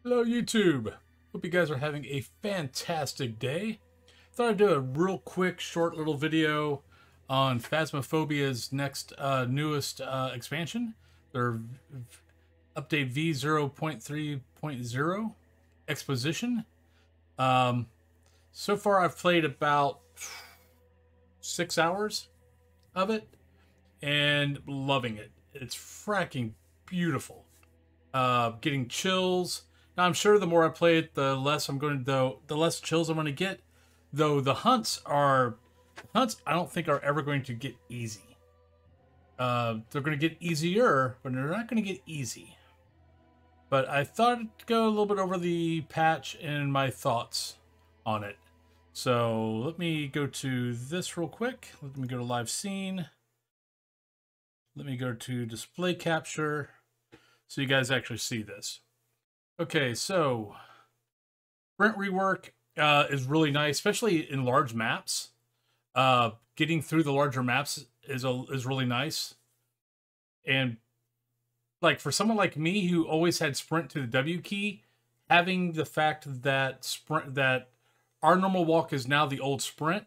Hello YouTube! Hope you guys are having a fantastic day. Thought I'd do a real quick short little video on Phasmophobia's next newest expansion. Their update V0.3.0 Exposition. Um, so far I've played about 6 hours of it and loving it. It's fracking beautiful. Getting chills. Now I'm sure the more I play it, the less the less chills I'm going to get. Though the hunts I don't think are ever going to get easy. They're going to get easier, but they're not going to get easy. But I thought I'd go a little bit over the patch and my thoughts on it. So let me go to this real quick. Let me go to live scene. Let me go to display capture so you guys actually see this. Okay, so sprint rework is really nice, especially in large maps. Getting through the larger maps is really nice. And like for someone like me who always had sprint to the W key, having the fact that our normal walk is now the old sprint,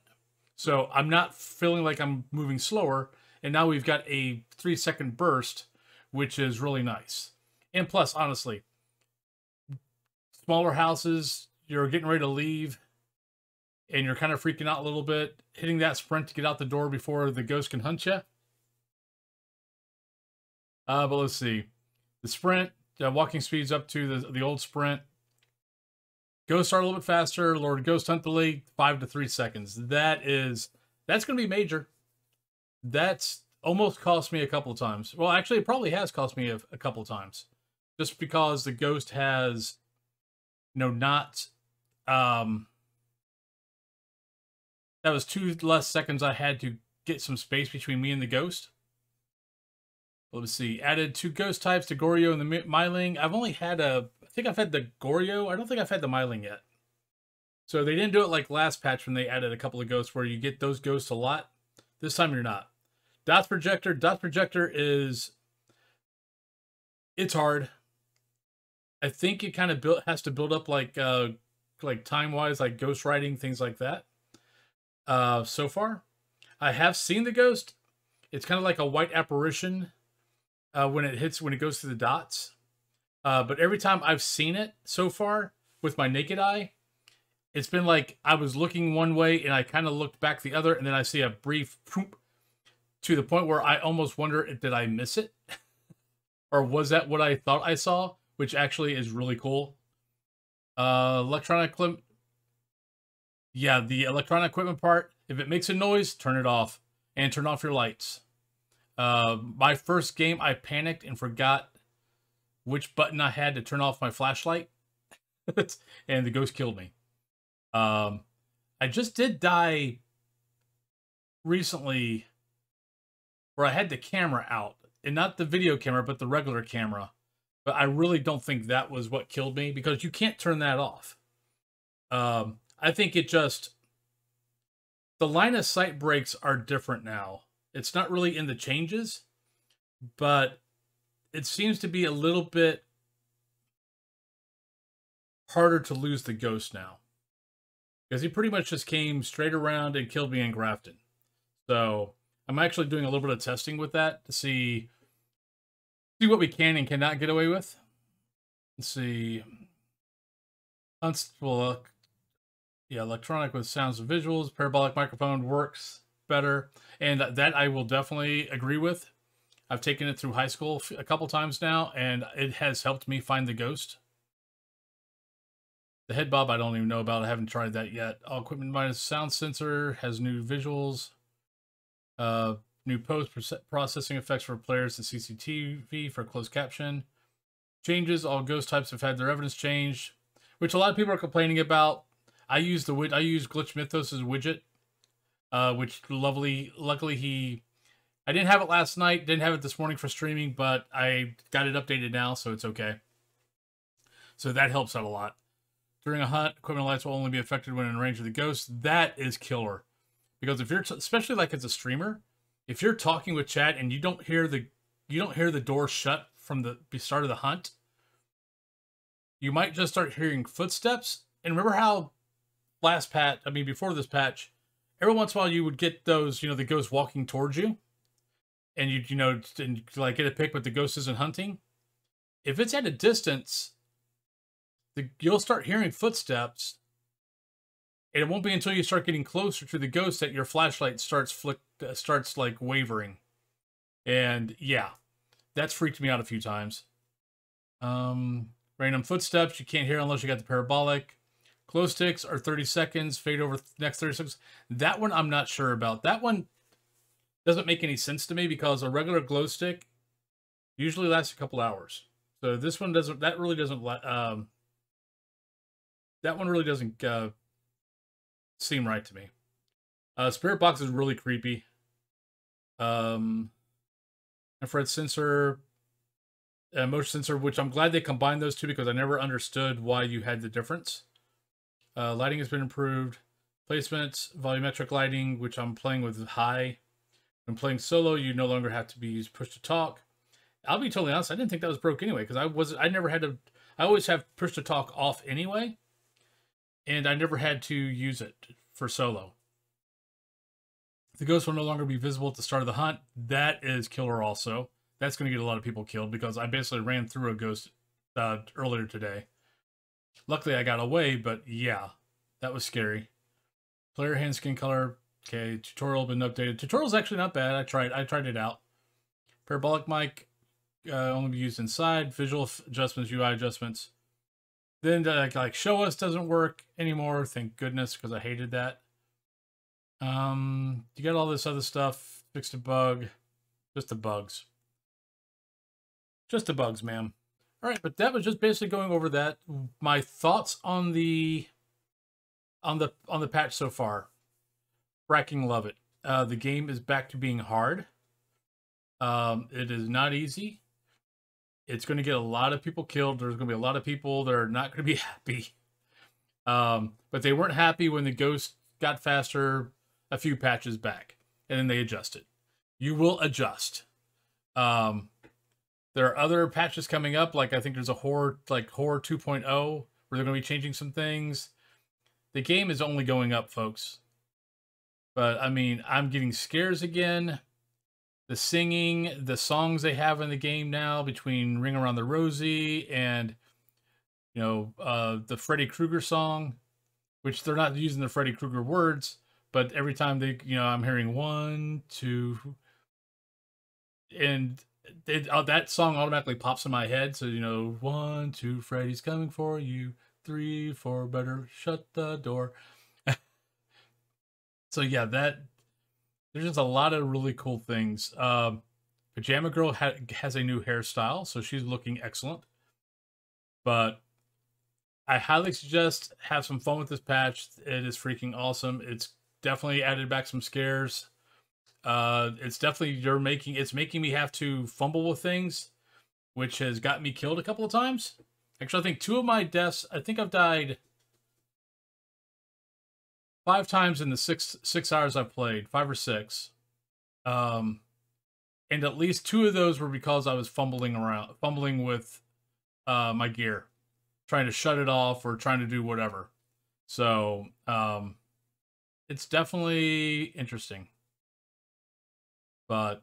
so I'm not feeling like I'm moving slower, and now we've got a 3-second burst, which is really nice. And plus, honestly, smaller houses, you're getting ready to leave, and you're kind of freaking out a little bit, hitting that sprint to get out the door before the ghost can hunt you. But let's see. The sprint, walking speeds up to the old sprint. Ghosts are a little bit faster. Lord Ghost Hunt delay, 5 to 3 seconds. That's going to be major. That's almost cost me a couple of times. Well, actually, it probably has cost me a couple of times. Just because the ghost has, that was 2 less seconds I had to get some space between me and the ghost. Let's see. Added 2 ghost types, the Goryo and the Myling. I think I've had the Goryo. I don't think I've had the Myling yet. So they didn't do it like last patch when they added a couple of ghosts where you get those ghosts a lot. This time you're not. Dots Projector. Dots Projector it's hard. I think it kind of has to build up like time-wise, like ghost writing, things like that. So far, I have seen the ghost. It's kind of like a white apparition when it goes through the dots. But every time I've seen it so far with my naked eye, it's been like I was looking one way and I kind of looked back the other, and then I see a brief poop to the point where I almost wonder, did I miss it? Or was that what I thought I saw? Which actually is really cool. Electronic equipment. Yeah, the electronic equipment part. If it makes a noise, turn it off. And turn off your lights. My first game, I panicked and forgot which button I had to turn off my flashlight. And the ghost killed me. I just did die recently where I had the camera out. And not the video camera, but the regular camera. But I really don't think that was what killed me, because you can't turn that off. I think the line of sight breaks are different now. It's not really in the changes, but it seems to be a little bit harder to lose the ghost now. Because he pretty much just came straight around and killed me in Grafton. So I'm actually doing a little bit of testing with that to see what we can and cannot get away with. Let's see. Well, yeah, electronic with sounds and visuals. Parabolic microphone works better. And that I will definitely agree with. I've taken it through high school a couple times now, and it has helped me find the ghost. The head bob I don't even know about. I haven't tried that yet. All equipment minus sound sensor. Has new visuals. New post-processing effects for players and CCTV for closed caption. Changes. All ghost types have had their evidence changed, which a lot of people are complaining about. I use Glitch Mythos' widget, which luckily I didn't have it last night, didn't have it this morning for streaming, but I got it updated now, so it's okay. So that helps out a lot. During a hunt, equipment lights will only be affected when in range of the ghost. That is killer, because if you're especially like as a streamer, if you're talking with chat and you don't hear the door shut from the start of the hunt, you might just start hearing footsteps. And remember how before this patch, every once in a while you would get those, the ghost walking towards you, and and like get a pick, but the ghost isn't hunting. If it's at a distance, you'll start hearing footsteps, and it won't be until you start getting closer to the ghost that your flashlight starts like wavering. And yeah, that's freaked me out a few times. Random footsteps you can't hear unless you got the parabolic. Glow sticks are 30 seconds, fade over the next 30 seconds. That one I'm not sure about. That one doesn't make any sense to me because a regular glow stick usually lasts a couple hours. So this one doesn't, that one really doesn't seem right to me. Spirit box is really creepy. Infrared sensor, motion sensor, which I'm glad they combined those two because I never understood why you had the difference. Lighting has been improved. Placements, volumetric lighting, which I'm playing with high. When playing solo, you no longer have to be used push to talk. I'll be totally honest, I didn't think that was broke anyway, because I always have push to talk off anyway, and I never had to use it for solo. The ghost will no longer be visible at the start of the hunt. That is killer also. That's going to get a lot of people killed, because I basically ran through a ghost earlier today. Luckily, I got away, but yeah, that was scary. Player hand skin color. Okay, tutorial been updated. Tutorial's actually not bad. I tried it out. Parabolic mic only be used inside. Visual adjustments, UI adjustments. Then like show us doesn't work anymore. Thank goodness, because I hated that. You got all this other stuff. Fixed a bug. Just the bugs. Just the bugs, ma'am. All right, but that was just basically going over that. My thoughts on the patch so far. Fracking love it. The game is back to being hard. It is not easy. It's going to get a lot of people killed. There's going to be a lot of people that are not going to be happy. But they weren't happy when the ghost got faster a few patches back, and then they adjusted. You will adjust. There are other patches coming up, like I think there's a Horror 2.0, where they're going to be changing some things. The game is only going up, folks. But, I mean, I'm getting scares again. The singing, the songs they have in the game now, between Ring Around the Rosie and, the Freddy Krueger song, which they're not using the Freddy Krueger words, but every time I'm hearing 1, 2, and that song automatically pops in my head. So, 1, 2, Freddy's coming for you. 3, 4, better shut the door. So yeah, there's just a lot of really cool things. Pajama Girl has a new hairstyle, so she's looking excellent. But I highly suggest have some fun with this patch. It is freaking awesome. It's definitely added back some scares. It's definitely it's making me have to fumble with things, which has got me killed a couple of times. Actually, I think 2 of my deaths, I think I've died 5 times in the six hours I've played, 5 or 6. And at least 2 of those were because I was fumbling with my gear, trying to shut it off or trying to do whatever. So it's definitely interesting. But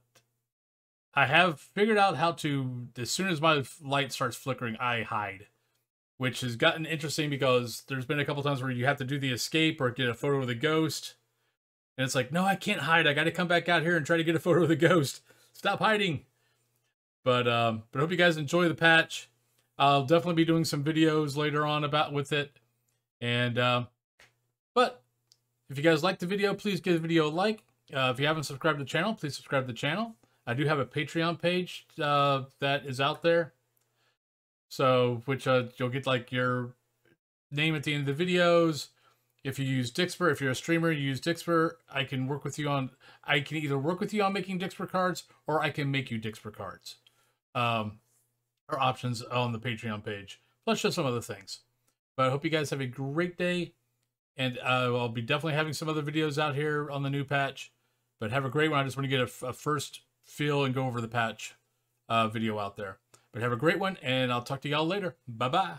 I have figured out how to, as soon as my light starts flickering, I hide. Which has gotten interesting because there's been a couple times where you have to do the escape or get a photo of the ghost. And it's like, no, I can't hide. I got to come back out here and try to get a photo of the ghost. Stop hiding. But I hope you guys enjoy the patch. I'll definitely be doing some videos later on with it. And, but if you guys like the video, please give the video a like. If you haven't subscribed to the channel, please subscribe to the channel. I do have a Patreon page that is out there. So, which you'll get like your name at the end of the videos. If you use Dixper, if you're a streamer, you use Dixper, I can either work with you on making Dixper cards, or I can make you Dixper cards. Or options on the Patreon page. Plus just some other things. But I hope you guys have a great day. And I'll be definitely having some other videos out here on the new patch. But have a great one. I just want to get a first feel and go over the patch video out there. But have a great one, and I'll talk to y'all later. Bye-bye.